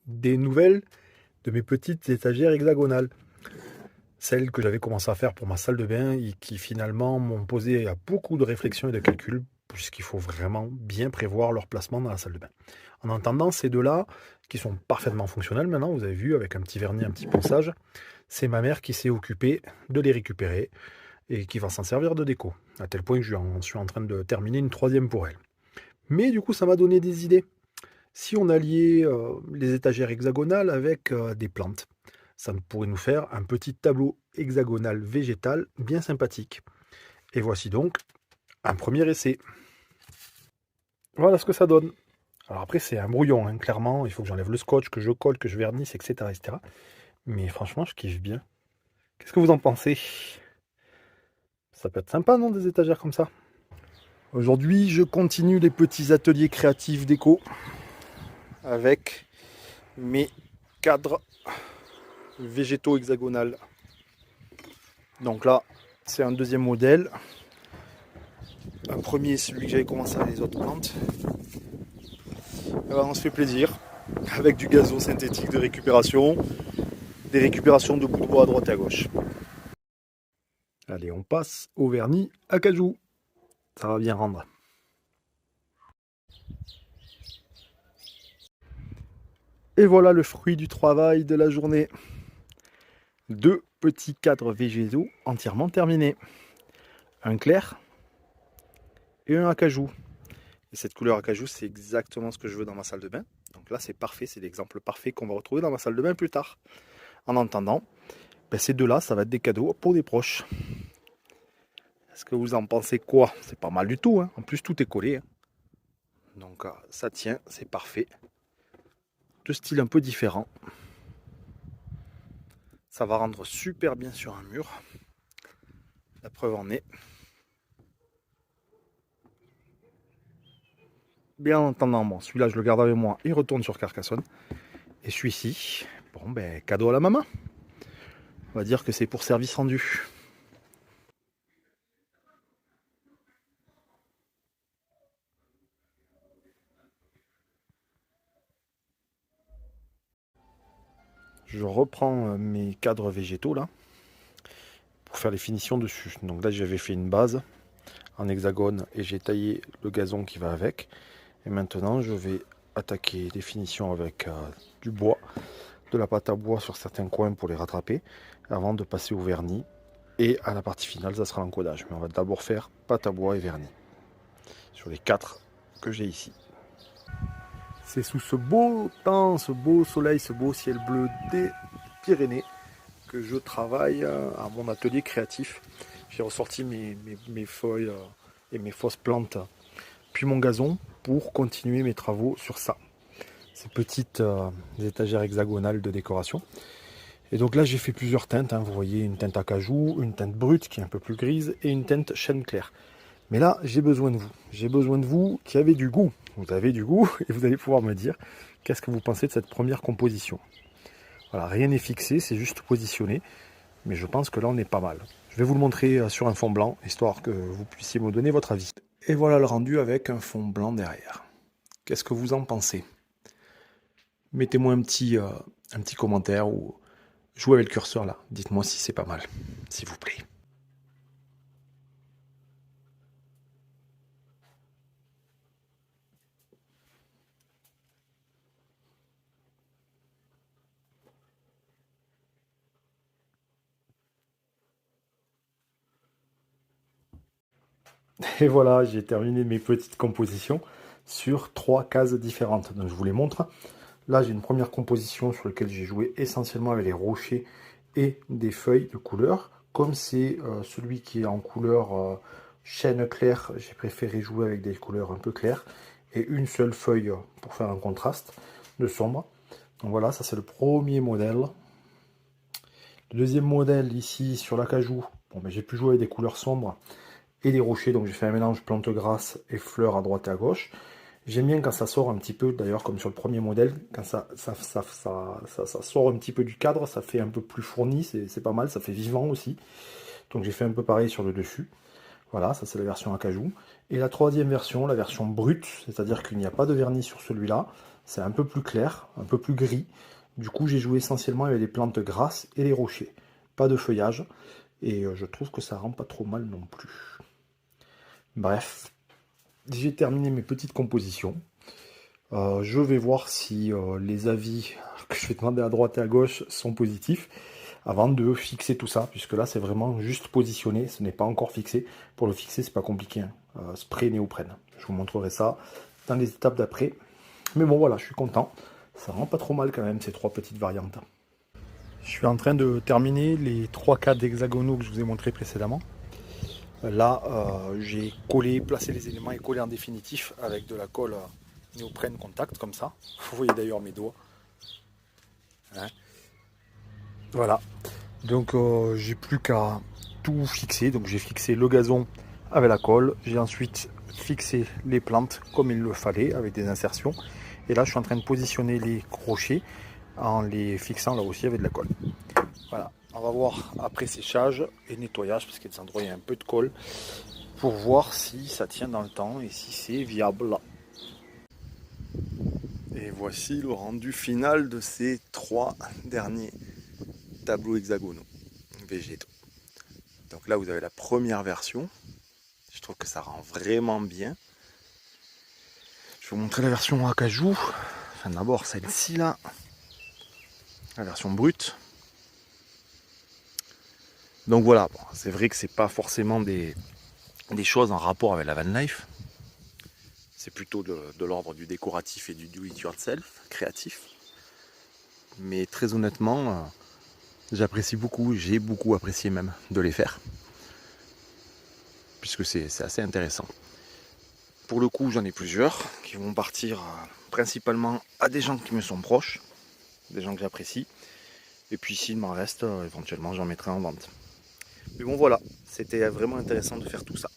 des nouvelles de mes petites étagères hexagonales. Celles que j'avais commencé à faire pour ma salle de bain et qui finalement m'ont posé à beaucoup de réflexions et de calculs, puisqu'il faut vraiment bien prévoir leur placement dans la salle de bain. En entendant ces deux-là, qui sont parfaitement fonctionnels maintenant, vous avez vu, avec un petit vernis, un petit ponçage, c'est ma mère qui s'est occupée de les récupérer et qui va s'en servir de déco, à tel point que je suis en train de terminer une troisième pour elle. Mais du coup, ça m'a donné des idées. Si on alliait les étagères hexagonales avec des plantes, ça pourrait nous faire un petit tableau hexagonal végétal bien sympathique. Et voici donc un premier essai. Voilà ce que ça donne. Alors après, c'est un brouillon, hein, clairement. Il faut que j'enlève le scotch, que je colle, que je vernisse, etc., etc. Mais franchement, je kiffe bien. Qu'est-ce que vous en pensez? Ça peut être sympa, non, des étagères comme ça? Aujourd'hui, je continue les petits ateliers créatifs déco avec mes cadres végétaux hexagonales. Donc là, c'est un deuxième modèle. Un premier, celui que j'avais commencé avec les autres plantes. Et ben, on se fait plaisir avec du gazon synthétique de récupération, des récupérations de bouts de bois à droite et à gauche. Allez, on passe au vernis acajou. Ça va bien rendre. Et voilà le fruit du travail de la journée. Deux petits cadres végétaux entièrement terminés. Un clair et un acajou. Et cette couleur acajou, c'est exactement ce que je veux dans ma salle de bain. Donc là, c'est parfait, c'est l'exemple parfait qu'on va retrouver dans ma salle de bain plus tard. En attendant, ben ces deux-là, ça va être des cadeaux pour des proches. Est-ce que vous en pensez quoi? C'est pas mal du tout, hein. En plus, tout est collé, hein. Donc ça tient, c'est parfait. Deux styles un peu différents. Ça va rendre super bien sur un mur. La preuve en est. Bien entendant, bon, celui-là, je le garde avec moi. Il retourne sur Carcassonne. Et celui-ci, bon, ben, cadeau à la maman. On va dire que c'est pour service rendu. Je reprends mes cadres végétaux là pour faire les finitions dessus. Donc là, j'avais fait une base en hexagone et j'ai taillé le gazon qui va avec. Et maintenant, je vais attaquer les finitions avec du bois, de la pâte à bois sur certains coins pour les rattraper, avant de passer au vernis. Et à la partie finale, ça sera l'encodage. Mais on va d'abord faire pâte à bois et vernis sur les quatre que j'ai ici. C'est sous ce beau temps, ce beau soleil, ce beau ciel bleu des Pyrénées que je travaille à mon atelier créatif. J'ai ressorti mes feuilles et mes fausses plantes, puis mon gazon pour continuer mes travaux sur ça. Ces petites étagères hexagonales de décoration. Et donc là, j'ai fait plusieurs teintes, hein. Vous voyez, une teinte acajou, une teinte brute qui est un peu plus grise et une teinte chêne clair. Mais là, j'ai besoin de vous. J'ai besoin de vous qui avez du goût. Vous avez du goût et vous allez pouvoir me dire qu'est-ce que vous pensez de cette première composition. Voilà, rien n'est fixé, c'est juste positionné. Mais je pense que là, on est pas mal. Je vais vous le montrer sur un fond blanc, histoire que vous puissiez me donner votre avis. Et voilà le rendu avec un fond blanc derrière. Qu'est-ce que vous en pensez? Mettez-moi un petit commentaire ou jouez avec le curseur là. Dites-moi si c'est pas mal, s'il vous plaît. Et voilà, j'ai terminé mes petites compositions sur trois cases différentes. Donc je vous les montre. Là, j'ai une première composition sur laquelle j'ai joué essentiellement avec les rochers et des feuilles de couleur. Comme c'est celui qui est en couleur chêne clair, j'ai préféré jouer avec des couleurs un peu claires et une seule feuille pour faire un contraste de sombre. Donc voilà, ça c'est le premier modèle. Le deuxième modèle ici sur l'acajou, bon, ben, j'ai pu jouer avec des couleurs sombres et des rochers, donc j'ai fait un mélange plantes grasses et fleurs à droite et à gauche. J'aime bien quand ça sort un petit peu, d'ailleurs comme sur le premier modèle, quand ça sort un petit peu du cadre, ça fait un peu plus fourni, c'est pas mal, ça fait vivant aussi. Donc j'ai fait un peu pareil sur le dessus. Voilà, ça c'est la version acajou. Et la troisième version, la version brute, c'est-à-dire qu'il n'y a pas de vernis sur celui-là. c'est un peu plus clair, un peu plus gris. Du coup, j'ai joué essentiellement avec les plantes grasses et les rochers. Pas de feuillage. Et je trouve que ça rend pas trop mal non plus. Bref, j'ai terminé mes petites compositions. Je vais voir si les avis que je vais demander à droite et à gauche sont positifs avant de fixer tout ça, puisque là c'est vraiment juste positionné, ce n'est pas encore fixé. Pour le fixer, c'est pas compliqué, hein. Spray néoprène. Je vous montrerai ça dans les étapes d'après. Mais bon voilà, je suis content. Ça rend pas trop mal quand même ces trois petites variantes. Je suis en train de terminer les trois cadres hexagonaux que je vous ai montré précédemment. Là, j'ai collé, placé les éléments et collé en définitif avec de la colle néoprène contact comme ça. Vous voyez d'ailleurs mes doigts. Hein, voilà. Donc j'ai plus qu'à tout fixer. Donc j'ai fixé le gazon avec la colle. J'ai ensuite fixé les plantes comme il le fallait avec des insertions. Et là je suis en train de positionner les crochets en les fixant là aussi avec de la colle. Voilà. On va voir après séchage et nettoyage parce qu'il y a des endroits où il y a un peu de colle pour voir si ça tient dans le temps et si c'est viable. Et voici le rendu final de ces trois derniers tableaux hexagonaux végétaux. Donc là vous avez la première version. Je trouve que ça rend vraiment bien. Je vais vous montrer la version acajou. Enfin d'abord celle-ci là. La version brute. Donc voilà, bon, c'est vrai que c'est pas forcément des choses en rapport avec la van life. C'est plutôt de l'ordre du décoratif et du do it yourself, créatif. Mais très honnêtement, j'apprécie beaucoup, j'ai beaucoup apprécié même de les faire. Puisque c'est assez intéressant. Pour le coup, j'en ai plusieurs qui vont partir principalement à des gens qui me sont proches, des gens que j'apprécie. Et puis s'il m'en reste, éventuellement j'en mettrai en vente. Mais bon voilà, c'était vraiment intéressant de faire tout ça.